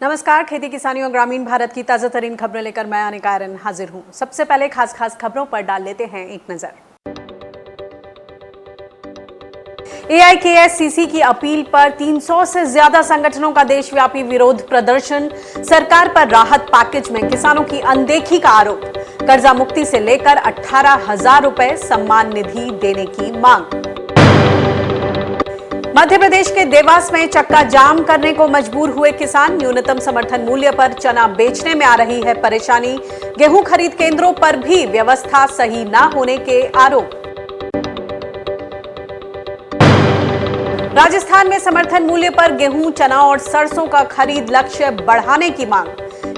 नमस्कार, खेती किसानी और ग्रामीण भारत की ताजा तरीन खबरें लेकर मैं अनिका आर्यन हाजिर हूं। सबसे पहले खास खबरों पर डाल लेते हैं एक नजर। AIKSCC की अपील पर 300 से ज्यादा संगठनों का देशव्यापी विरोध प्रदर्शन। सरकार पर राहत पैकेज में किसानों की अनदेखी का आरोप। कर्जा मुक्ति से लेकर 18,000 रुपए सम्मान निधि देने की मांग। मध्य प्रदेश के देवास में चक्का जाम करने को मजबूर हुए किसान। न्यूनतम समर्थन मूल्य पर चना बेचने में आ रही है परेशानी। गेहूं खरीद केंद्रों पर भी व्यवस्था सही न होने के आरोप। राजस्थान में समर्थन मूल्य पर गेहूं, चना और सरसों का खरीद लक्ष्य बढ़ाने की मांग।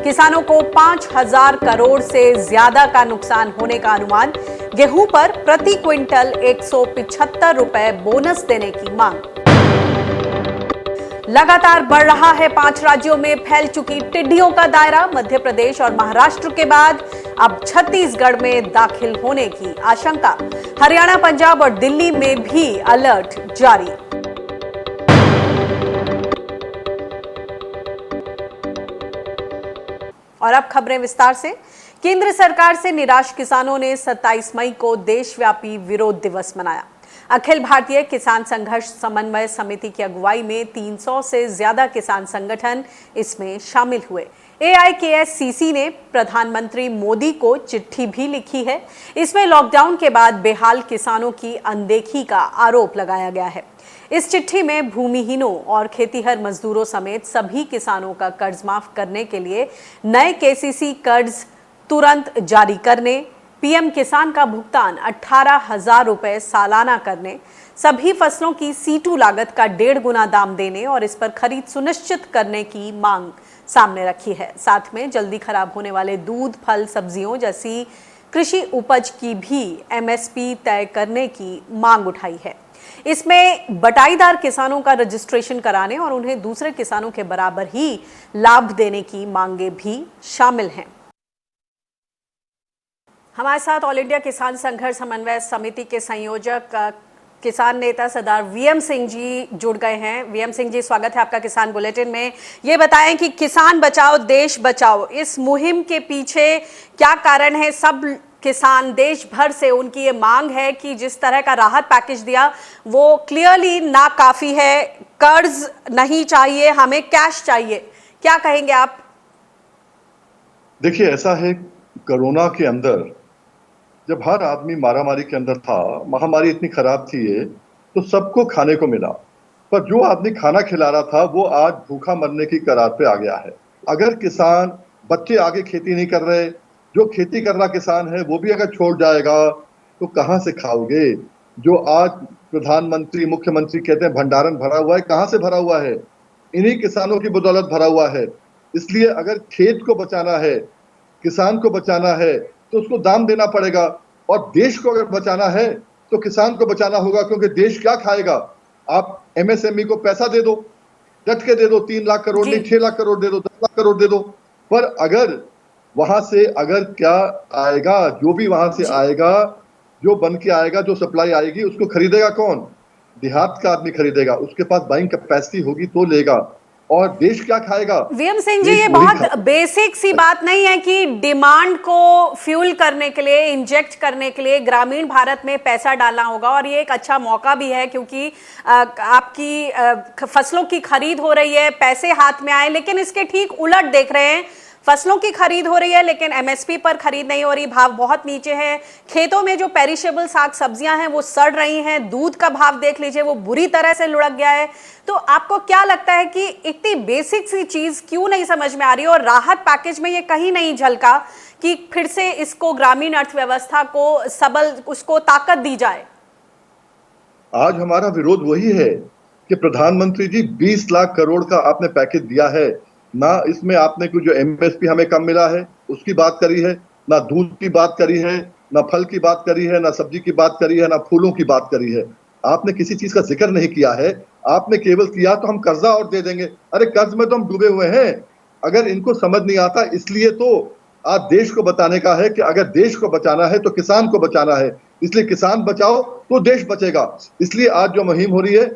किसानों को 5,000 करोड़ से ज्यादा का नुकसान होने का अनुमान। गेहूं पर प्रति क्विंटल 175 रुपए बोनस देने की मांग। लगातार बढ़ रहा है 5 राज्यों में फैल चुकी टिड्डियों का दायरा। मध्य प्रदेश और महाराष्ट्र के बाद अब छत्तीसगढ़ में दाखिल होने की आशंका। हरियाणा, पंजाब और दिल्ली में भी अलर्ट जारी। और अब खबरें विस्तार से। केंद्र सरकार से निराश किसानों ने 27 मई को देशव्यापी विरोध दिवस मनाया। अखिल भारतीय किसान संघर्ष समन्वय समिति की अगुवाई में 300 से ज्यादा किसान संगठन इसमें शामिल हुए। AIKSCC ने प्रधानमंत्री मोदी को चिट्ठी भी लिखी है। इसमें लॉकडाउन के बाद बेहाल किसानों की अनदेखी का आरोप लगाया गया है। इस चिट्ठी में भूमिहीनों और खेतीहर मजदूरों समेत सभी किसानों का कर्ज माफ करने के लिए नए KCC कर्ज तुरंत जारी करने, PM किसान का भुगतान 18,000 रुपए सालाना करने, सभी फसलों की C2 लागत का 1.5 गुना दाम देने और इस पर खरीद सुनिश्चित करने की मांग सामने रखी है। साथ में जल्दी खराब होने वाले दूध, फल, सब्जियों जैसी कृषि उपज की भी MSP तय करने की मांग उठाई है। इसमें बटाईदार किसानों का रजिस्ट्रेशन कराने और उन्हें दूसरे किसानों के बराबर ही लाभ देने की मांगे भी शामिल हैं। हमारे साथ ऑल इंडिया किसान संघर्ष समन्वय समिति के संयोजक किसान नेता सरदार VM सिंह जी जुड़ गए हैं। VM सिंह जी, स्वागत है आपका किसान बुलेटिन में। ये बताएं कि किसान बचाओ देश बचाओ, इस मुहिम के पीछे क्या कारण है? सब किसान देश भर से उनकी ये मांग है कि जिस तरह का राहत पैकेज दिया वो क्लियरली ना काफी है। कर्ज नहीं चाहिए, हमें कैश चाहिए। क्या कहेंगे आप? देखिए, ऐसा है, कोरोना के अंदर जब हर आदमी मारामारी के अंदर था, महामारी इतनी खराब थी ये, तो सबको खाने को मिला, पर जो आदमी खाना खिला रहा था वो आज भूखा मरने की कगार पे आ गया है। अगर किसान, बच्चे आगे खेती नहीं कर रहे, जो खेती कर रहा किसान है वो भी अगर छोड़ जाएगा तो कहां से खाओगे? जो आज प्रधानमंत्री, मुख्यमंत्री कहते हैं भंडारण भरा हुआ है, कहां से भरा हुआ है? इन्हीं किसानों की बदौलत भरा हुआ है। इसलिए अगर खेत को बचाना है, किसान को बचाना है, तो उसको दाम देना पड़ेगा, और देश को अगर बचाना है तो किसान को बचाना होगा, क्योंकि देश क्या खाएगा? आप MSME को पैसा दे दो, डट के दे दो, 3 लाख करोड़ नहीं 6 लाख करोड़ दे दो, 10 लाख करोड़ दे दो, पर अगर वहां से अगर क्या आएगा, जो भी वहां से आएगा, जो बन के आएगा, जो सप्लाई आएगी, उसको खरीदेगा कौन? देहात का आदमी खरीदेगा, उसके पास बाइंग कैपेसिटी होगी तो लेगा। और देश क्या खाएगा? VM सिंह जी, ये बहुत बेसिक सी बात नहीं है कि डिमांड को फ्यूल करने के लिए, इंजेक्ट करने के लिए ग्रामीण भारत में पैसा डालना होगा? और ये एक अच्छा मौका भी है क्योंकि आपकी फसलों की खरीद हो रही है, पैसे हाथ में आए, लेकिन इसके ठीक उलट देख रहे हैं। फसलों की खरीद हो रही है लेकिन MSP पर खरीद नहीं हो रही, भाव बहुत नीचे है। खेतों में जो पेरिशेबल साग सब्जियां हैं वो सड़ रही हैं। दूध का भाव देख लीजिए, वो बुरी तरह से लुढ़क गया है। तो आपको क्या लगता है कि इतनी बेसिक सी चीज क्यों नहीं समझ में आ रही? और राहत पैकेज में ये कहीं नहीं झलका कि फिर से इसको ग्रामीण अर्थव्यवस्था को सबल, उसको ताकत दी जाए? आज हमारा विरोध वही है कि प्रधानमंत्री जी 20 लाख करोड़ का आपने पैकेज दिया है, ना इसमें आपने कुछ जो MSP हमें कम मिला है उसकी बात करी है, ना दूध की बात करी है, ना फल की बात करी है, ना सब्जी की बात करी है, ना फूलों की बात करी है। आपने किसी चीज का जिक्र नहीं किया है। आपने केवल किया तो हम कर्जा और दे देंगे। अरे कर्ज में तो हम डूबे हुए हैं। अगर इनको समझ नहीं आता, इसलिए तो आज देश को बताने का है कि अगर देश को बचाना है तो किसान को बचाना है। इसलिए किसान बचाओ तो देश बचेगा। इसलिए आज जो मुहिम हो रही है,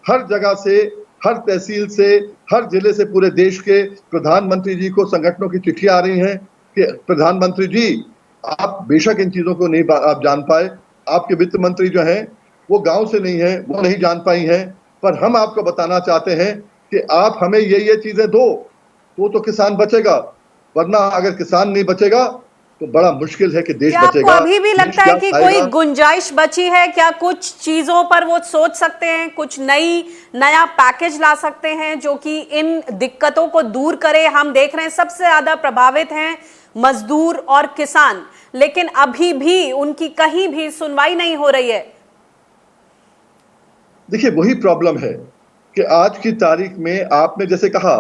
हर जगह से हर तहसील से, हर जिले से, पूरे देश के प्रधानमंत्री जी को संगठनों की चिट्ठियां आ रही हैं कि प्रधानमंत्री जी, आप बेशक इन चीजों को नहीं आप जान पाए, आपके वित्त मंत्री जो हैं वो गांव से नहीं है, वो नहीं जान पाई हैं, पर हम आपको बताना चाहते हैं कि आप हमें ये चीजें दो तो किसान बचेगा, वरना अगर किसान नहीं बचेगा तो बड़ा मुश्किल है कि देश क्या आपको बचेगा। अभी भी लगता है कि कोई गुंजाइश बची है? क्या कुछ चीजों पर वो सोच सकते हैं, कुछ नया पैकेज ला सकते हैं जो कि इन दिक्कतों को दूर करे? हम देख रहे हैं सबसे ज्यादा प्रभावित हैं मजदूर और किसान, लेकिन अभी भी उनकी कहीं भी सुनवाई नहीं हो रही है। देखिए, वही प्रॉब्लम है कि आज की तारीख में आपने जैसे कहा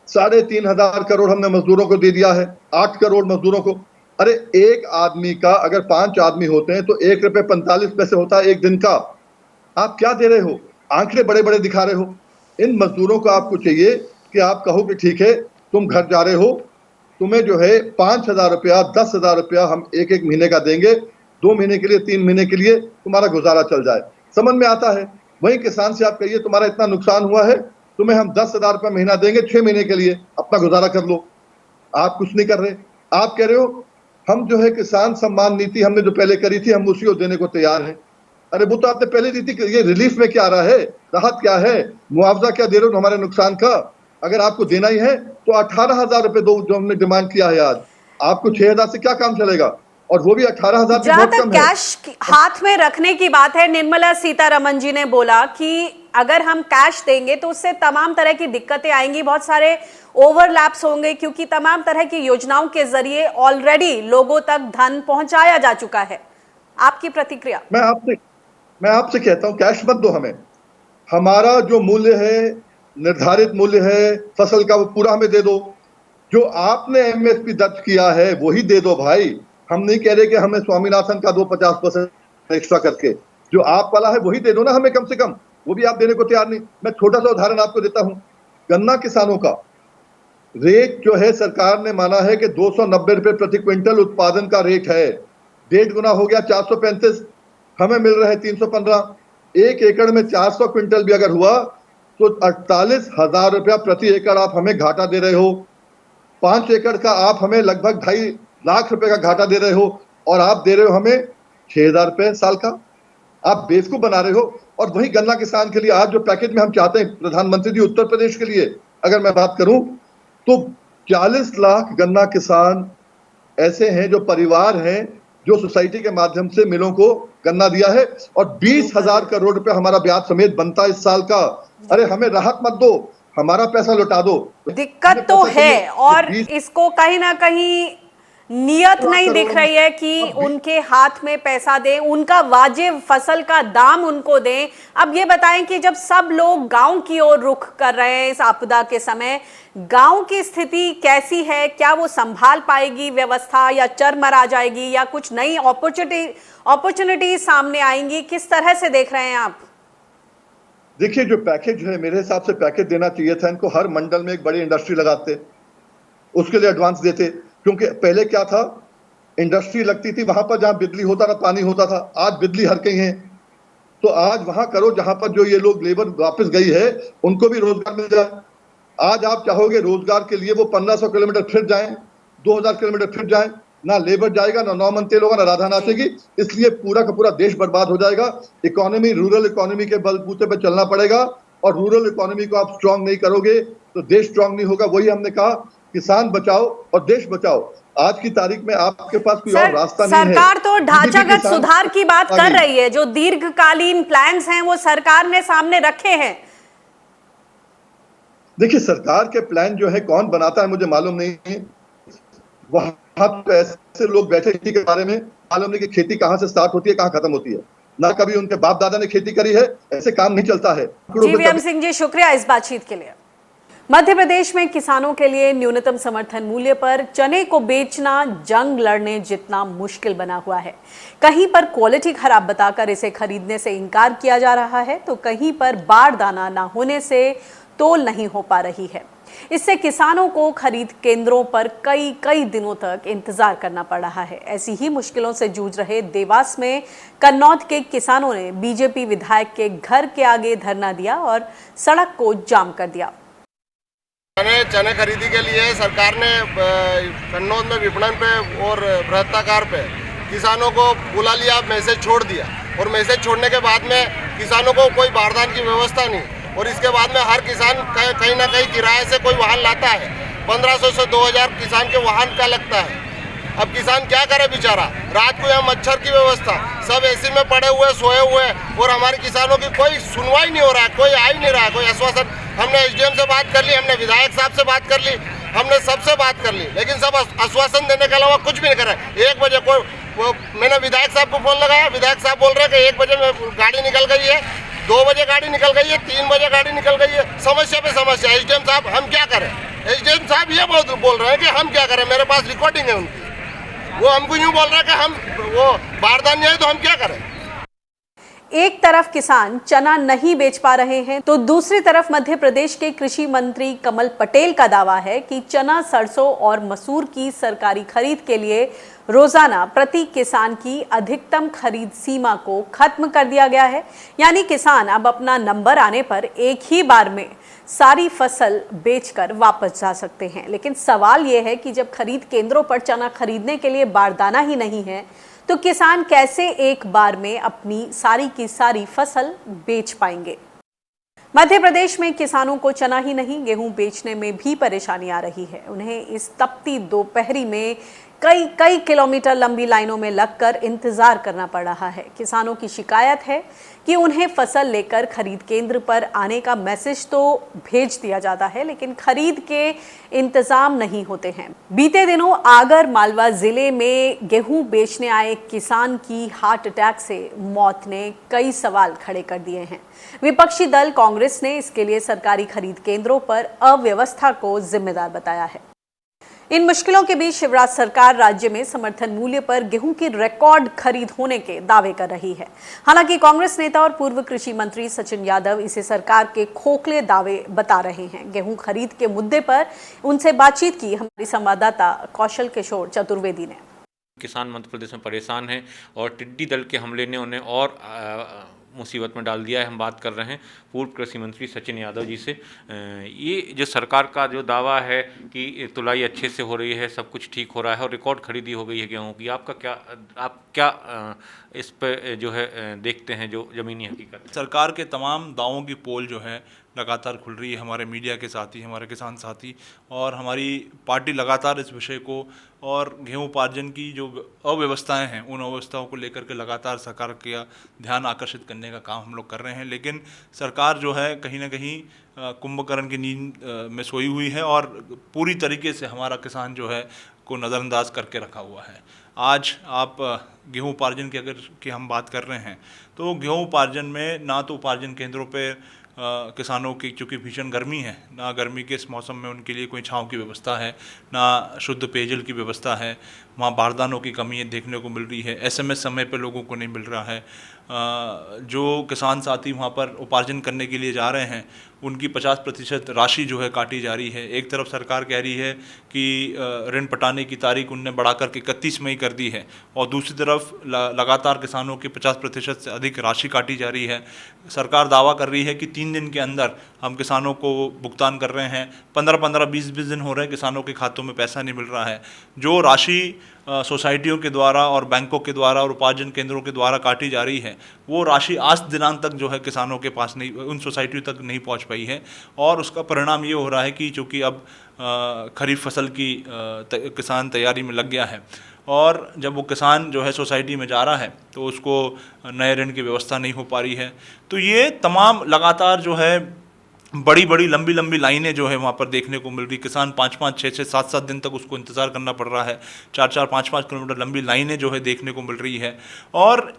3,500 करोड़ हमने मजदूरों को दे दिया है, 8 करोड़ मजदूरों को। अरे एक आदमी का अगर 5 आदमी होते हैं तो ₹1.45 होता है एक दिन का। आप क्या दे रहे हो? आंकड़े बड़े बड़े दिखा रहे हो। इन मजदूरों को आपको चाहिए कि आप कहो कि ठीक है, तुम घर जा रहे हो, तुम्हें जो है 5,000 रुपया, 10,000 रुपया हम एक महीने का देंगे, 2 महीने के लिए, 3 महीने के लिए तुम्हारा गुजारा चल जाए। समझ में आता है? वही किसान से आप कहिए तुम्हारा इतना नुकसान हुआ है, तुम्हें हम 10,000 रुपया महीना देंगे 6 महीने के लिए, अपना गुजारा कर लो। आप कुछ नहीं कर रहे। आप कह रहे हो हम जो है किसान सम्मान नीति हमने जो पहले करी थी हम उसी को देने को तैयार हैं। अरे वो तो आपने पहले दी थी। ये रिलीफ में क्या आ रहा है? राहत क्या है? मुआवजा क्या दे रहे हो हमारे नुकसान का? अगर आपको देना ही है तो 18,000 रुपए दो, जो हमने डिमांड किया है आज। आपको 6,000 से क्या काम चलेगा? और वो भी 18,000 भी जहां बहुत तक कम है। कैश हाथ में रखने की बात है, निर्मला सीतारमण जी ने बोला कि अगर हम कैश देंगे तो उससे तमाम तरह की दिक्कतें आएंगी, बहुत सारे ओवरलैप्स होंगे, क्योंकि तमाम तरह की योजनाओं के जरिए ऑलरेडी लोगों तक धन पहुंचाया जा चुका है। आपकी प्रतिक्रिया? मैं आपसे कहता हूं कैश मत दो हमें। हमारा जो मूल्य है, निर्धारित मूल्य है फसल का, वो पूरा हमें दे दो। जो आपने एमएसपी दर्ज किया है वही दे दो भाई। हम नहीं कह रहे कि हमें स्वामीनाथन का दो 50% एक्स्ट्रा करके, जो आप वाला है वही दे दो ना हमें कम से कम। वो भी आप देने को तैयार नहीं। मैं छोटा सा उदाहरण आपको देता हूं। गन्ना किसानों का रेट जो है सरकार ने माना है कि 290 रुपए प्रति क्विंटल उत्पादन का रेट है। 1.5 गुना हो गया 435, हमें मिल रहा है 315। 1 एकड़ में 400 क्विंटल भी अगर हुआ तो 48,000 रुपया प्रति एकड़ आप हमें घाटा दे रहे हो। 5 एकड़ का आप हमें लगभग 2.5 लाख रुपए का घाटा दे रहे हो, और आप दे रहे हो हमें 6,000 रुपए साल का। आप बेवकूफ बना रहे हो। और वही गन्ना किसान के लिए आज जो पैकेज में हम चाहते हैं प्रधानमंत्री जी, उत्तर प्रदेश के लिए अगर मैं बात करूं तो 40 लाख गन्ना किसान ऐसे हैं जो परिवार हैं जो सोसाइटी के माध्यम से मिलों को गन्ना दिया है, और 20,000 करोड़ रुपए हमारा ब्याज समेत बनता है इस साल का। अरे हमें राहत मत दो, हमारा पैसा लौटा दो। दिक्कत तो है, और इसको कहीं ना कहीं नियत नहीं दिख रही है कि उनके हाथ में पैसा दें, उनका वाजिब फसल का दाम उनको दें। अब ये बताएं कि जब सब लोग गांव की ओर रुख कर रहे हैं इस आपदा के समय, गांव की स्थिति कैसी है? क्या वो संभाल पाएगी व्यवस्था, या चरमरा जाएगी, या कुछ नई अपॉर्चुनिटी सामने आएंगी? किस तरह से देख रहे हैं आप? देखिए, जो पैकेज है मेरे हिसाब से पैकेज देना चाहिए था इनको। हर मंडल में एक बड़ी इंडस्ट्री लगाते, उसके लिए एडवांस देते। क्योंकि पहले क्या था, इंडस्ट्री लगती थी वहां पर जहां बिजली होता था, पानी होता था। आज बिजली हर कहीं है, तो आज वहां करो जहां पर जो ये लोग लेबर वापस गई है उनको भी रोजगार मिल जाए। आज आप चाहोगे रोजगार के लिए वो 1500 किलोमीटर फिर जाएं, 2000 किलोमीटर फिर जाएं, ना लेबर जाएगा, ना नौ मन तेल होगा, ना राधा नाचेगी। इसलिए पूरा का पूरा देश बर्बाद हो जाएगा। इकोनॉमी, रूरल इकोनॉमी के बलबूते पर चलना पड़ेगा, और रूरल इकोनॉमी को आप स्ट्रांग नहीं करोगे तो देश स्ट्रांग नहीं होगा। वही हमने कहा, किसान बचाओ और देश बचाओ। आज की तारीख में आपके पास कोई और रास्ता नहीं है। सरकार तो ढांचागत सुधार की बात कर रही है, जो दीर्घकालीन प्लान्स हैं वो सरकार ने सामने रखे हैं। देखिए, सरकार के प्लान जो है कौन बनाता है मुझे मालूम नहीं है। वहां तो ऐसे लोग बैठे खेती के बारे में मालूम नहीं कि खेती कहां से स्टार्ट होती है, कहां खत्म होती है। ना कभी उनके बाप दादा ने खेती करी है। ऐसे काम नहीं चलता है। जीवीएम सिंह जी, शुक्रिया इस बातचीत के लिए। मध्य प्रदेश में किसानों के लिए न्यूनतम समर्थन मूल्य पर चने को बेचना जंग लड़ने जितना मुश्किल बना हुआ है। कहीं पर क्वालिटी खराब बताकर इसे खरीदने से इनकार किया जा रहा है, तो कहीं पर बारदाना ना होने से तोल नहीं हो पा रही है। इससे किसानों को खरीद केंद्रों पर कई दिनों तक इंतजार करना पड़ रहा है। ऐसी ही मुश्किलों से जूझ रहे देवास में कन्नौज के किसानों ने बीजेपी विधायक के घर के आगे धरना दिया और सड़क को जाम कर दिया। चने खरीदी के लिए सरकार ने कन्नौज में विपणन पे और बृहत्ताकार पे किसानों को बुला लिया, मैसेज छोड़ दिया और मैसेज छोड़ने के बाद में किसानों को कोई बारदान की व्यवस्था नहीं और इसके बाद में हर किसान कहीं ना कहीं किराए से कोई वाहन लाता है। 1500 से 2000 किसान के वाहन का लगता है। अब किसान क्या करे बेचारा, रात को यहाँ मच्छर की व्यवस्था, सब एसी में पड़े हुए सोए हुए और हमारे किसानों की कोई सुनवाई नहीं हो रहा है, कोई आ ही नहीं रहा है, कोई आश्वासन। हमने एसडीएम से बात कर ली, हमने विधायक साहब से बात कर ली, हमने सबसे बात कर ली, लेकिन सब आश्वासन देने के अलावा कुछ भी नहीं कर रहे। 1 बजे मैंने विधायक साहब को फोन लगाया, विधायक साहब बोल रहे हैं कि 1 बजे में गाड़ी निकल गई है, 2 बजे गाड़ी निकल गई है, 3 बजे गाड़ी निकल गई है। समस्या पे समस्या। एसडीएम साहब हम क्या करें? एसडीएम साहब ये बोल रहे हैं कि हम क्या करें, मेरे पास रिकॉर्डिंग है उनकी, वो हमको यूँ बोल रहा है कि हम वो बारदान नहीं है तो हम क्या करें। एक तरफ किसान चना नहीं बेच पा रहे हैं तो दूसरी तरफ मध्य प्रदेश के कृषि मंत्री कमल पटेल का दावा है कि चना, सरसों और मसूर की सरकारी खरीद के लिए रोजाना प्रति किसान की अधिकतम खरीद सीमा को खत्म कर दिया गया है। यानी किसान अब अपना नंबर आने पर एक ही बार में सारी फसल बेचकर वापस जा सकते हैं। लेकिन सवाल यह है कि जब खरीद केंद्रों पर चना खरीदने के लिए बारदाना ही नहीं है तो किसान कैसे एक बार में अपनी सारी की सारी फसल बेच पाएंगे। मध्य प्रदेश में किसानों को चना ही नहीं गेहूं बेचने में भी परेशानी आ रही है। उन्हें इस तपती दोपहरी में कई किलोमीटर लंबी लाइनों में लगकर इंतजार करना पड़ रहा है। किसानों की शिकायत है कि उन्हें फसल लेकर खरीद केंद्र पर आने का मैसेज तो भेज दिया जाता है लेकिन खरीद के इंतजाम नहीं होते हैं। बीते दिनों आगर मालवा जिले में गेहूं बेचने आए किसान की हार्ट अटैक से मौत ने कई सवाल खड़े कर दिए हैं। विपक्षी दल कांग्रेस ने इसके लिए सरकारी खरीद केंद्रों पर अव्यवस्था को जिम्मेदार बताया है। इन मुश्किलों के बीच शिवराज सरकार राज्य में समर्थन मूल्य पर गेहूं की रिकॉर्ड खरीद होने के दावे कर रही है। हालांकि कांग्रेस नेता और पूर्व कृषि मंत्री सचिन यादव इसे सरकार के खोखले दावे बता रहे हैं। गेहूं खरीद के मुद्दे पर उनसे बातचीत की हमारी संवाददाता कौशल किशोर चतुर्वेदी ने। किसान मध्य प्रदेश में परेशान हैं और टिड्डी दल के हमले ने उन्हें और मुसीबत में डाल दिया है। हम बात कर रहे हैं पूर्व कृषि मंत्री सचिन यादव जी से। ये जो सरकार का जो दावा है कि तुलाई अच्छे से हो रही है, सब कुछ ठीक हो रहा है और रिकॉर्ड खरीदी हो गई है गेहूं की, आप क्या इस पे जो है देखते हैं जो ज़मीनी हकीकत? सरकार के तमाम दावों की पोल जो है लगातार खुल रही है। हमारे मीडिया के साथी, हमारे किसान साथी और हमारी पार्टी लगातार इस विषय को और गेहूं उपार्जन की जो अव्यवस्थाएं हैं उन अव्यवस्थाओं को लेकर के लगातार सरकार का ध्यान आकर्षित करने का काम हम लोग कर रहे हैं। लेकिन सरकार जो है कहीं ना कहीं कुंभकर्ण की नींद में सोई हुई है और पूरी तरीके से हमारा किसान जो है को नज़रअंदाज करके रखा हुआ है। आज आप गेहूं उपार्जन की अगर हम बात कर रहे हैं तो गेहूं उपार्जन में ना तो उपार्जन केंद्रों पे किसानों की चूँकि भीषण गर्मी है, ना गर्मी के इस मौसम में उनके लिए कोई छांव की व्यवस्था है, ना शुद्ध पेयजल की व्यवस्था है, वहाँ बारदानों की कमी देखने को मिल रही है, एसएमएस समय पर लोगों को नहीं मिल रहा है। जो किसान साथी वहाँ पर उपार्जन करने के लिए जा रहे हैं उनकी 50% राशि जो है काटी जा रही है। एक तरफ सरकार कह रही है कि ऋण पटाने की तारीख उनने बढ़ा करके 31 मई कर दी है और दूसरी तरफ लगातार किसानों की 50% से अधिक राशि काटी जा रही है। सरकार दावा कर रही है कि 3 दिन के अंदर हम किसानों को भुगतान कर रहे हैं। 15-15, 20-20 दिन हो रहे हैं किसानों के खातों में पैसा नहीं मिल रहा है। जो राशि सोसाइटियों के द्वारा और बैंकों के द्वारा और उपार्जन केंद्रों के द्वारा काटी जा रही है वो राशि आज दिनांक तक जो है किसानों के पास नहीं, उन सोसाइटियों तक नहीं पहुंच पाई है। और उसका परिणाम ये हो रहा है कि चूँकि अब खरीफ फसल की किसान तैयारी में लग गया है और जब वो किसान जो है सोसाइटी में जा रहा है तो उसको नए ऋण की व्यवस्था नहीं हो पा रही है। तो ये तमाम लगातार जो है बड़ी लंबी लाइनें जो है वहाँ पर देखने को मिल रही। किसान 5-5, 6-6, 7-7 दिन तक उसको इंतज़ार करना पड़ रहा है। 4-4, 5-5 किलोमीटर लंबी लाइनें जो है देखने को मिल रही है और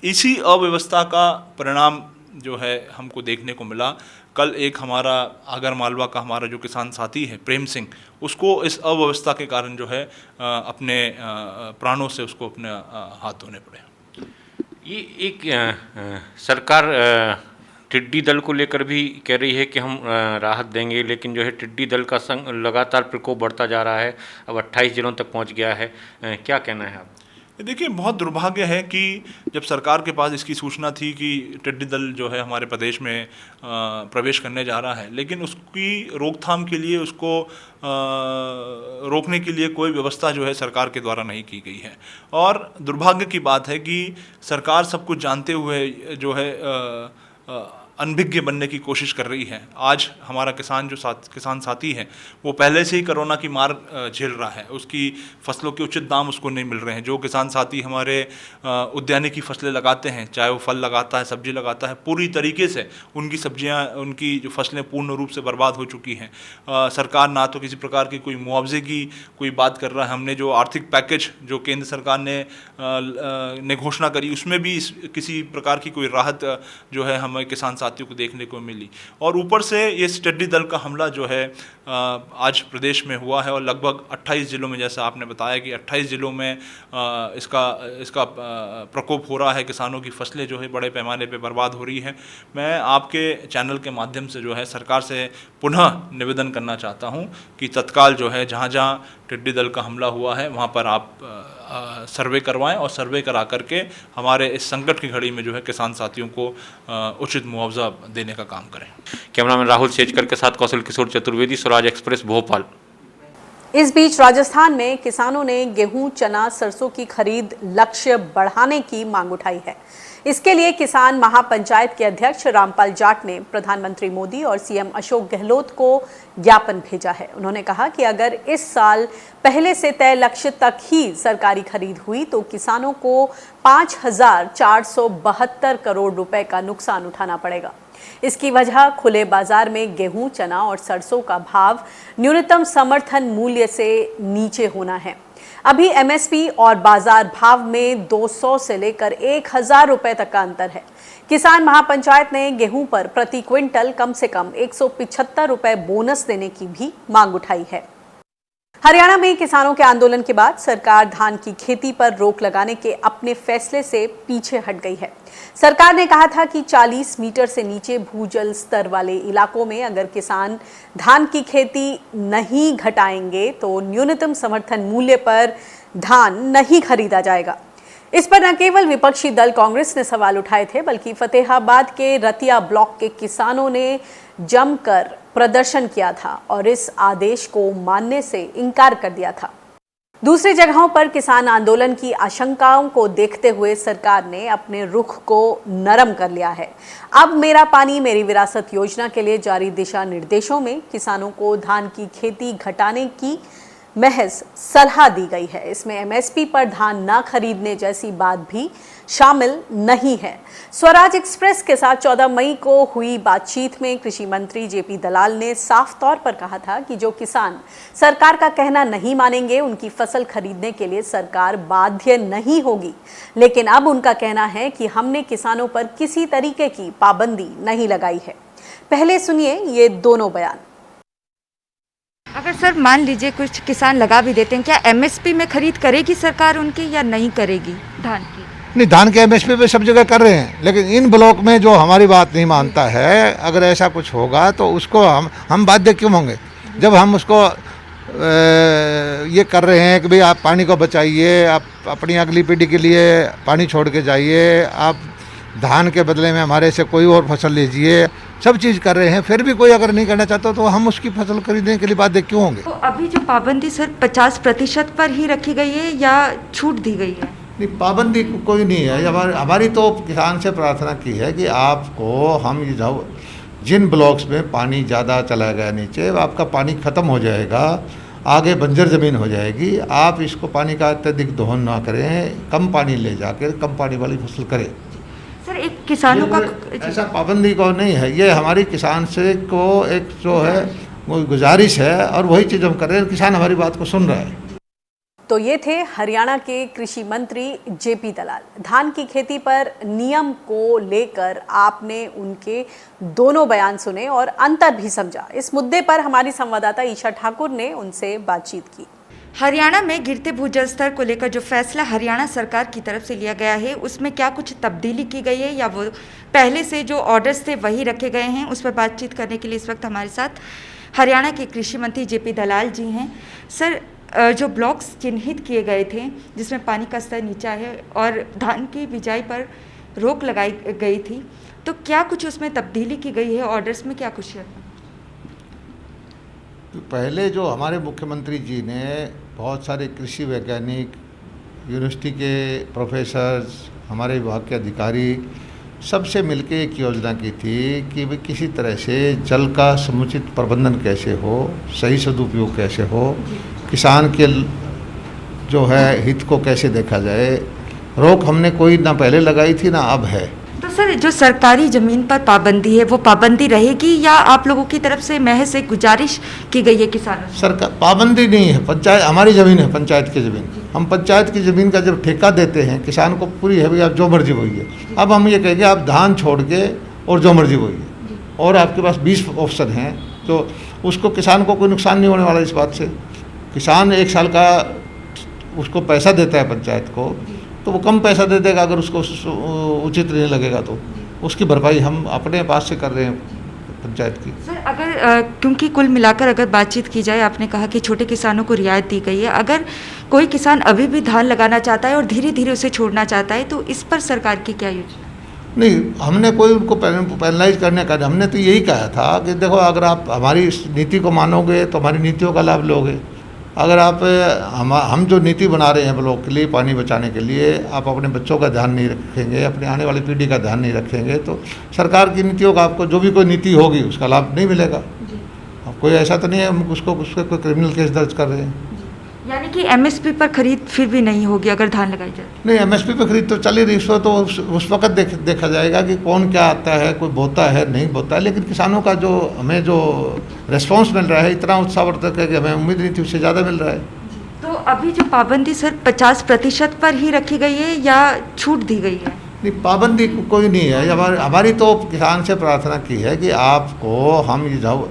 इसी अव्यवस्था का परिणाम जो है हमको देखने को मिला। कल एक हमारा आगर मालवा का हमारा जो किसान साथी है प्रेम सिंह, उसको इस अव्यवस्था के कारण जो है अपने प्राणों से उसको अपने हाथ धोने पड़े। ये एक सरकार टिड्डी दल को लेकर भी कह रही है कि हम राहत देंगे, लेकिन जो है टिड्डी दल का संग लगातार प्रकोप बढ़ता जा रहा है, अब 28 जिलों तक पहुंच गया है। क्या कहना है आप? देखिए, बहुत दुर्भाग्य है कि जब सरकार के पास इसकी सूचना थी कि टिड्डी दल जो है हमारे प्रदेश में प्रवेश करने जा रहा है, लेकिन उसकी रोकथाम के लिए, उसको रोकने के लिए कोई व्यवस्था जो है सरकार के द्वारा नहीं की गई है। और दुर्भाग्य की बात है कि सरकार सब कुछ जानते हुए जो है अनभिज्ञ बनने की कोशिश कर रही है। आज हमारा किसान किसान साथी है, वो पहले से ही कोरोना की मार झेल रहा है, उसकी फसलों के उचित दाम उसको नहीं मिल रहे हैं। जो किसान साथी हमारे उद्यानिकी फसलें लगाते हैं, चाहे वो फल लगाता है, सब्जी लगाता है, पूरी तरीके से उनकी सब्जियां, उनकी जो फसलें पूर्ण रूप से बर्बाद हो चुकी हैं। सरकार ना तो किसी प्रकार की कोई मुआवजे की कोई बात कर रहा है। हमने जो आर्थिक पैकेज जो केंद्र सरकार ने घोषणा करी, उसमें भी किसी प्रकार की कोई राहत जो है हमें किसान साथियों को देखने को मिली। और ऊपर से ये टिड्डी दल का हमला जो है आज प्रदेश में हुआ है, और लगभग 28 जिलों में, जैसा आपने बताया कि 28 जिलों में इसका प्रकोप हो रहा है। किसानों की फसलें जो है बड़े पैमाने पे बर्बाद हो रही हैं। मैं आपके चैनल के माध्यम से जो है सरकार से पुनः निवेदन करना चाहता हूं कि तत्काल जो है जहां जहां टिड्डी दल का हमला हुआ है वहां पर आप सर्वे करवाएं, और सर्वे करा करके हमारे इस संकट की घड़ी में जो है किसान साथियों को उचित मुआवजा देने का काम करें। कैमरामैन राहुल सेजकर के साथ कौशल किशोर चतुर्वेदी, स्वराज एक्सप्रेस, भोपाल। इस बीच राजस्थान में किसानों ने गेहूं, चना, सरसों की खरीद लक्ष्य बढ़ाने की मांग उठाई है। इसके लिए किसान महापंचायत के अध्यक्ष रामपाल जाट ने प्रधानमंत्री मोदी और सीएम अशोक गहलोत को ज्ञापन भेजा है। उन्होंने कहा कि अगर इस साल पहले से तय लक्ष्य तक ही सरकारी खरीद हुई तो किसानों को 5,472 करोड़ रुपए का नुकसान उठाना पड़ेगा। इसकी वजह खुले बाजार में गेहूं, चना और सरसों का भाव न्यूनतम समर्थन मूल्य से नीचे होना है। अभी एमएसपी और बाजार भाव में 200 से लेकर 1,000 रुपए तक का अंतर है। किसान महापंचायत ने गेहूं पर प्रति क्विंटल कम से कम 175 रुपए बोनस देने की भी मांग उठाई है। हरियाणा में किसानों के आंदोलन के बाद सरकार धान की खेती पर रोक लगाने के अपने फैसले से पीछे हट गई है। सरकार ने कहा था कि 40 मीटर से नीचे भूजल स्तर वाले इलाकों में अगर किसान धान की खेती नहीं घटाएंगे तो न्यूनतम समर्थन मूल्य पर धान नहीं खरीदा जाएगा। इस पर न केवल विपक्षी दल कांग्रेस ने सवाल उठाए थे, बल्कि फतेहाबाद के रतिया ब्लॉक के किसानों ने जमकर प्रदर्शन किया था और इस आदेश को मानने से इनकार कर दिया था। दूसरी जगहों पर किसान आंदोलन की आशंकाओं को देखते हुए सरकार ने अपने रुख को नरम कर लिया है। अब मेरा पानी मेरी विरासत योजना के लिए जारी दिशा निर्देशों में किसानों को धान की खेती घटाने की महज सलाह दी गई है। इसमें एमएसपी पर धान न खरीदने जैसी बात भी शामिल नहीं है। स्वराज एक्सप्रेस के साथ 14 मई को हुई बातचीत में कृषि मंत्री जेपी दलाल ने साफ तौर पर कहा था कि जो किसान सरकार का कहना नहीं मानेंगे उनकी फसल खरीदने के लिए सरकार बाध्य नहीं होगी। लेकिन अब उनका कहना है कि हमने किसानों पर किसी तरीके की पाबंदी नहीं लगाई है। पहले सुनिए ये दोनों बयान। अगर सर मान लीजिए कुछ किसान लगा भी देते हैं, क्या एमएसपी में खरीद करेगी सरकार उनकी या नहीं करेगी धान की? नहीं, धान के एमएसपी पे सब जगह कर रहे हैं, लेकिन इन ब्लॉक में जो हमारी बात नहीं मानता है, अगर ऐसा कुछ होगा तो उसको हम बाध्य क्यों होंगे? जब हम उसको ये कर रहे हैं कि भाई आप पानी को बचाइए, आप अपनी अगली पीढ़ी के लिए पानी छोड़ के जाइए, आप धान के बदले में हमारे से कोई और फसल लीजिए, सब चीज़ कर रहे हैं, फिर भी कोई अगर नहीं करना चाहता तो हम उसकी फसल खरीदने के लिए बाध्य क्यों होंगे? तो अभी जो पाबंदी सर 50% पर ही रखी गई है या छूट दी गई है? नहीं, पाबंदी कोई नहीं है। हमारी तो किसान से प्रार्थना की है कि आपको हम जिन ब्लॉक्स में पानी ज़्यादा चला गया नीचे, आपका पानी ख़त्म हो जाएगा, आगे बंजर ज़मीन हो जाएगी, आप इसको पानी का अत्यधिक दोहन ना करें, कम पानी ले जाकर कम पानी वाली फसल करें। सर एक किसानों का ऐसा पाबंदी को नहीं है, ये हमारी किसान से को एक जो है वो गुजारिश है और वही चीज़ हम कर रहे हैं। किसान हमारी बात को सुन रहा है। तो ये थे हरियाणा के कृषि मंत्री जेपी दलाल। धान की खेती पर नियम को लेकर आपने उनके दोनों बयान सुने और अंतर भी समझा। इस मुद्दे पर हमारी संवाददाता ईशा ठाकुर ने उनसे बातचीत की। हरियाणा में गिरते भूजल स्तर को लेकर जो फैसला हरियाणा सरकार की तरफ से लिया गया है उसमें क्या कुछ तब्दीली की गई है या वो पहले से जो ऑर्डर्स थे वही रखे गए हैं? उस पर बातचीत करने के लिए इस वक्त हमारे साथ हरियाणा के कृषि मंत्री जेपी दलाल जी हैं। सर, जो ब्लॉक्स चिन्हित किए गए थे जिसमें पानी का स्तर नीचा है और धान की बिजाई पर रोक लगाई गई थी, तो क्या कुछ उसमें तब्दीली की गई है? ऑर्डर्स में क्या कुछ है? पहले जो हमारे मुख्यमंत्री जी ने बहुत सारे कृषि वैज्ञानिक, यूनिवर्सिटी के प्रोफेसर्स, हमारे विभाग के अधिकारी सबसे मिलकर एक योजना की थी कि भाई किसी तरह से जल का समुचित प्रबंधन कैसे हो, सही सदुपयोग कैसे हो, किसान के जो है हित को कैसे देखा जाए। रोक हमने कोई ना पहले लगाई थी ना अब है। तो सर, जो सरकारी ज़मीन पर पाबंदी है वो पाबंदी रहेगी या आप लोगों की तरफ से महज एक गुजारिश की गई है किसानों से? सरकार पाबंदी नहीं है, पंचायत हमारी ज़मीन है, पंचायत की ज़मीन। हम पंचायत की ज़मीन का जब ठेका देते हैं किसान को पूरी है, भाई आप जो मर्जी बोइए। अब हम ये कहेंगे आप धान छोड़ के और जो मर्जी बोइए, और आपके पास 20 ऑप्शन हैं, तो उसको किसान को कोई नुकसान नहीं होने वाला इस बात से। किसान 1 साल का उसको पैसा देता है पंचायत को, तो वो कम पैसा दे देगा अगर उसको उचित नहीं लगेगा, तो उसकी भरपाई हम अपने पास से कर रहे हैं पंचायत की। सर, अगर क्योंकि कुल मिलाकर अगर बातचीत की जाए, आपने कहा कि छोटे किसानों को रियायत दी गई है, अगर कोई किसान अभी भी धान लगाना चाहता है और धीरे धीरे उसे छोड़ना चाहता है तो इस पर सरकार की क्या योजना? नहीं, हमने कोई उनको पैनलाइज करने का, हमने तो यही कहा था कि देखो अगर आप हमारी इस नीति को मानोगे तो हमारी नीतियों का लाभ लोगे। अगर आप हम जो नीति बना रहे हैं ब्लॉक के लिए पानी बचाने के लिए, आप अपने बच्चों का ध्यान नहीं रखेंगे, अपने आने वाली पीढ़ी का ध्यान नहीं रखेंगे, तो सरकार की नीतियों का आपको जो भी कोई नीति होगी उसका लाभ नहीं मिलेगा। अब कोई ऐसा तो नहीं है हम उसको कोई क्रिमिनल केस दर्ज कर रहे हैं। यानी कि एमएसपी पर खरीद फिर भी नहीं होगी अगर धान लगाई जाए? नहीं, एमएसपी पर खरीद तो चल ही रही, उसको तो उस वक्त देखा जाएगा कि कौन क्या आता है, कोई बोता है नहीं बोता है, लेकिन किसानों का जो हमें जो रिस्पॉन्स मिल रहा है इतना उत्साहवर्धक है कि हमें उम्मीद नहीं थी, उससे ज़्यादा मिल रहा है। तो अभी जो पाबंदी सर 50% पर ही रखी गई है या छूट दी गई है? नहीं, पाबंदी कोई नहीं है। हमारी तो किसान से प्रार्थना की है कि आपको हम ये जाओ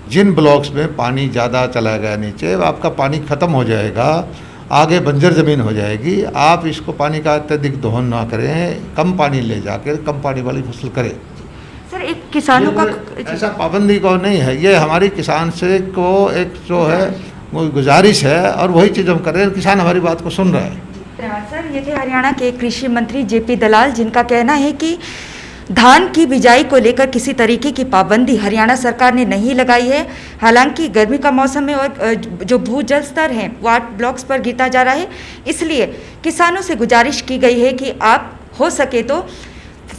जिन ब्लॉक्स में पानी ज़्यादा चला गया नीचे, आपका पानी ख़त्म हो जाएगा, आगे बंजर ज़मीन हो जाएगी, आप इसको पानी का अत्यधिक दोहन ना करें, कम पानी ले जाकर कम पानी वाली फसल करें। सर, एक किसानों का ऐसा पाबंदी को नहीं है, ये हमारी किसान से को एक जो है वो गुजारिश है और वही चीज़ हम कर रहे हैं। किसान हमारी बात को सुन रहा है। धन्यवाद सर। ये थे हरियाणा के कृषि मंत्री जेपी दलाल, जिनका कहना है कि धान की बिजाई को लेकर किसी तरीके की पाबंदी हरियाणा सरकार ने नहीं लगाई है। हालांकि गर्मी का मौसम है और जो भूजल स्तर है वो 8 ब्लॉक्स पर गिरता जा रहा है, इसलिए किसानों से गुजारिश की गई है कि आप हो सके तो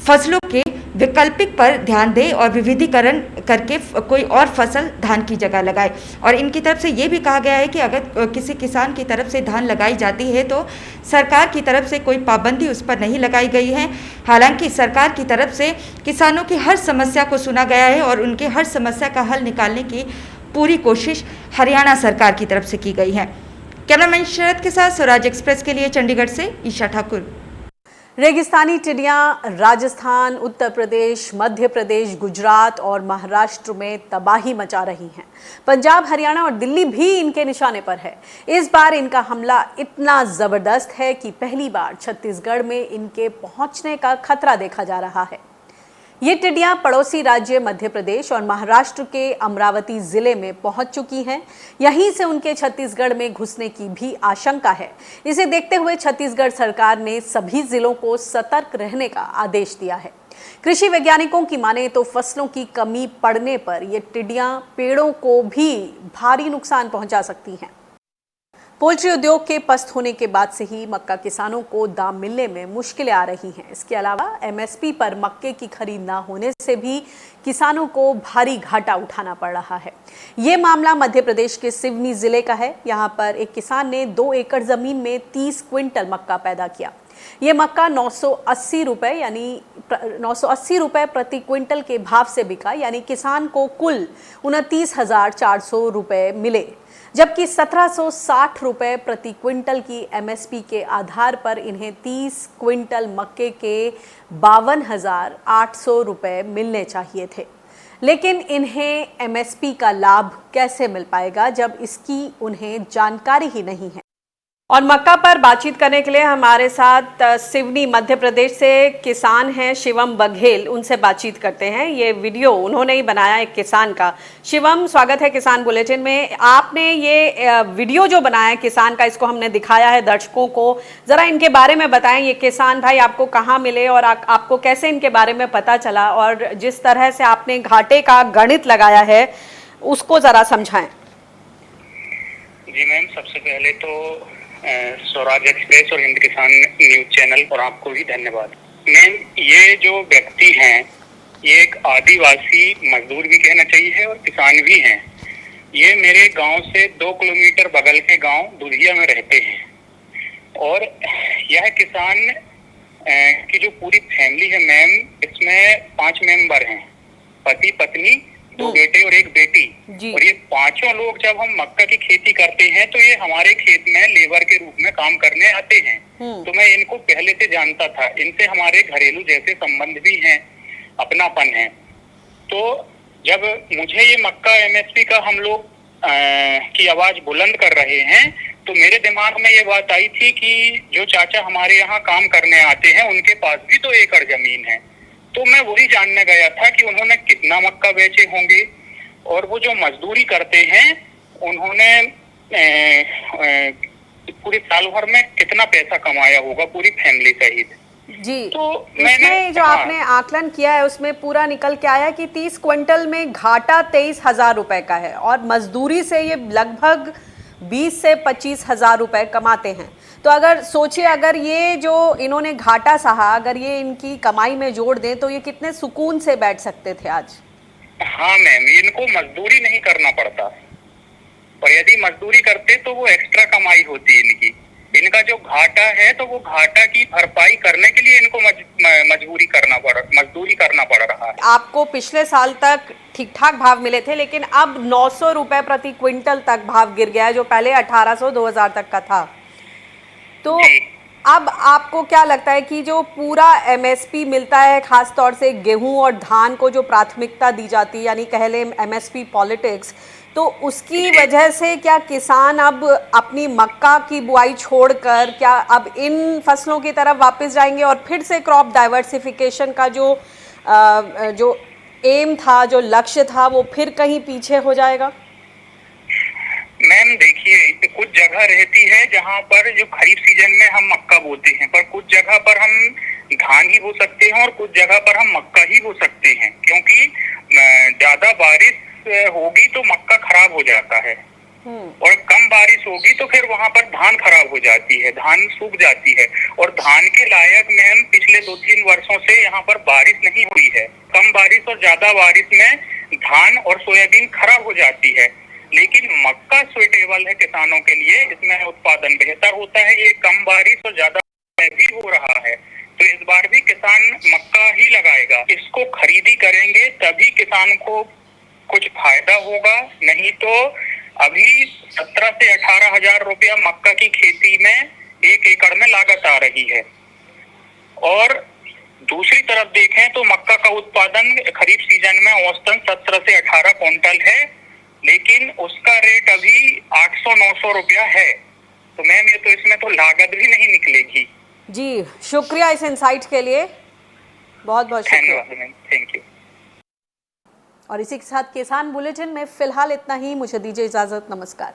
फसलों के वैकल्पिक पर ध्यान दें और विविधीकरण करके कोई और फसल धान की जगह लगाए। और इनकी तरफ से ये भी कहा गया है कि अगर किसी किसान की तरफ से धान लगाई जाती है तो सरकार की तरफ से कोई पाबंदी उस पर नहीं लगाई गई है। हालांकि सरकार की तरफ से किसानों की हर समस्या को सुना गया है और उनके हर समस्या का हल निकालने की पूरी कोशिश हरियाणा सरकार की तरफ से की गई है। कैमरामैन शरद के साथ स्वराज एक्सप्रेस के लिए चंडीगढ़ से ईशा ठाकुर। रेगिस्तानी टिड्डियां राजस्थान, उत्तर प्रदेश, मध्य प्रदेश, गुजरात और महाराष्ट्र में तबाही मचा रही हैं। पंजाब, हरियाणा और दिल्ली भी इनके निशाने पर है। इस बार इनका हमला इतना जबरदस्त है कि पहली बार छत्तीसगढ़ में इनके पहुंचने का खतरा देखा जा रहा है। ये टिड्डियां पड़ोसी राज्य मध्य प्रदेश और महाराष्ट्र के अमरावती जिले में पहुंच चुकी हैं। यहीं से उनके छत्तीसगढ़ में घुसने की भी आशंका है। इसे देखते हुए छत्तीसगढ़ सरकार ने सभी जिलों को सतर्क रहने का आदेश दिया है। कृषि वैज्ञानिकों की माने तो फसलों की कमी पड़ने पर ये टिड्डियां पेड़ों को भी भारी नुकसान पहुंचा सकती हैं। पोल्ट्री उद्योग के पस्त होने के बाद से ही मक्का किसानों को दाम मिलने में मुश्किलें आ रही हैं। इसके अलावा एमएसपी पर मक्के की खरीद ना होने से भी किसानों को भारी घाटा उठाना पड़ रहा है। ये मामला मध्य प्रदेश के सिवनी जिले का है। यहाँ पर एक किसान ने 2 एकड़ जमीन में 30 क्विंटल मक्का पैदा किया। ये मक्का 980 रुपए प्रति क्विंटल के भाव से बिका, यानी किसान को कुल 29,400 रुपए मिले, जबकि 1760 रुपए प्रति क्विंटल की एमएसपी के आधार पर इन्हें 30 क्विंटल मक्के के 52,800 रुपए मिलने चाहिए थे। लेकिन इन्हें एमएसपी का लाभ कैसे मिल पाएगा जब इसकी उन्हें जानकारी ही नहीं है। और मक्का पर बातचीत करने के लिए हमारे साथ सिवनी मध्य प्रदेश से किसान हैं शिवम बघेल, उनसे बातचीत करते हैं। ये वीडियो उन्होंने ही बनाया एक किसान का। शिवम, स्वागत है किसान बुलेटिन में। आपने ये वीडियो जो बनाया है किसान का, इसको हमने दिखाया है दर्शकों को, जरा इनके बारे में बताएं। ये किसान भाई आपको कहाँ मिले और आपको कैसे इनके बारे में पता चला, और जिस तरह से आपने घाटे का गणित लगाया है उसको जरा समझाएं। जी मैम, सबसे पहले तो स्वराज एक्सप्रेस और हिंद किसान न्यूज चैनल और आपको भी धन्यवाद। मैम, ये जो व्यक्ति हैं ये एक आदिवासी मजदूर भी कहना चाहिए और किसान भी हैं। ये मेरे गांव से 2 किलोमीटर बगल के गांव दुधिया में रहते हैं। और यह किसान की जो पूरी फैमिली है मैम, इसमें 5 मेंबर हैं, पति पत्नी, 2 बेटे और 1 बेटी। और ये 5 लोग जब हम मक्का की खेती करते हैं तो ये हमारे खेत में लेबर के रूप में काम करने आते हैं। तो मैं इनको पहले से जानता था, इनसे हमारे घरेलू जैसे संबंध भी हैं, अपनापन है। तो जब मुझे ये मक्का एमएसपी का हम लोग की आवाज बुलंद कर रहे हैं तो मेरे दिमाग में ये बात आई थी कि जो चाचा हमारे यहाँ काम करने आते हैं उनके पास भी तो 1 एकड़ जमीन है। तो मैं वही जानने गया था कि उन्होंने कितना मक्का बेचे होंगे और वो जो मजदूरी करते हैं उन्होंने पूरे साल भर में कितना पैसा कमाया होगा पूरी फैमिली सहित। जी, तो मैंने जो आपने आकलन किया है उसमें पूरा निकल के आया कि 30 क्विंटल में घाटा 23,000 रुपए का है और मजदूरी से ये लगभग 20 से 25,000 रुपए कमाते हैं। तो अगर सोचिए, अगर ये जो इन्होंने घाटा सहा, अगर ये इनकी कमाई में जोड़ दें तो ये कितने सुकून से बैठ सकते थे आज। हाँ मैम, इनको मजदूरी नहीं करना पड़ता, और यदि मजदूरी करते तो वो एक्स्ट्रा कमाई होती इनकी। इनका जो घाटा है तो वो घाटा की भरपाई करने के लिए इनको मजदूरी करना पड़ रहा है। आपको पिछले साल तक ठीक ठाक भाव मिले थे, लेकिन अब 900 रुपए प्रति क्विंटल तक भाव गिर गया है, जो पहले 1800 2000 तक का था। तो अब आपको क्या लगता है कि जो पूरा एमएसपी मिलता है, खास तौर से गेहूं और धान को जो प्राथमिकता दी जाती है, यानी कह लें एमएसपी पॉलिटिक्स, तो उसकी वजह से क्या किसान अब अपनी मक्का की बुआई छोड़कर क्या अब इन फसलों की तरफ वापस जाएंगे और फिर से क्रॉप डाइवर्सिफिकेशन का जो एम था, जो लक्ष्य था, वो फिर कहीं पीछे हो जाएगा? मैम देखिए, कुछ जगह रहती है जहाँ पर जो खरीफ सीजन में हम मक्का बोते हैं, पर कुछ जगह पर हम धान ही बो सकते हैं और कुछ जगह पर हम मक्का ही बो सकते हैं, क्योंकि ज्यादा बारिश होगी तो मक्का खराब हो जाता है और कम बारिश होगी तो फिर वहाँ पर धान खराब हो जाती है, धान सूख जाती है। और धान के लायक में हम पिछले 2-3 वर्षों से यहाँ पर बारिश नहीं हुई है। कम बारिश और ज्यादा बारिश में धान और सोयाबीन खराब हो जाती है, लेकिन मक्का सुइटेबल है किसानों के लिए, इसमें उत्पादन बेहतर होता है। ये कम बारिश और ज्यादा भी हो रहा है, तो इस बार भी किसान मक्का ही लगाएगा। इसको खरीदी करेंगे तभी किसान को कुछ फायदा होगा, नहीं तो अभी 17 से 18 हजार रुपया मक्का की खेती में 1 एकड़ में लागत आ रही है। और दूसरी तरफ देखें तो मक्का का उत्पादन खरीफ सीजन में औसतन 17 से 18 क्विंटल है, लेकिन उसका रेट अभी 800-900 रुपया है। तो मैम ये तो इसमें तो लागत भी नहीं निकलेगी। जी, शुक्रिया इस इंसाइट के लिए, बहुत बहुत शुक्रिया। धन्यवाद मैम, थैंक यू। और इसी के साथ किसान बुलेटिन में फिलहाल इतना ही। मुझे दीजिए इजाजत, नमस्कार।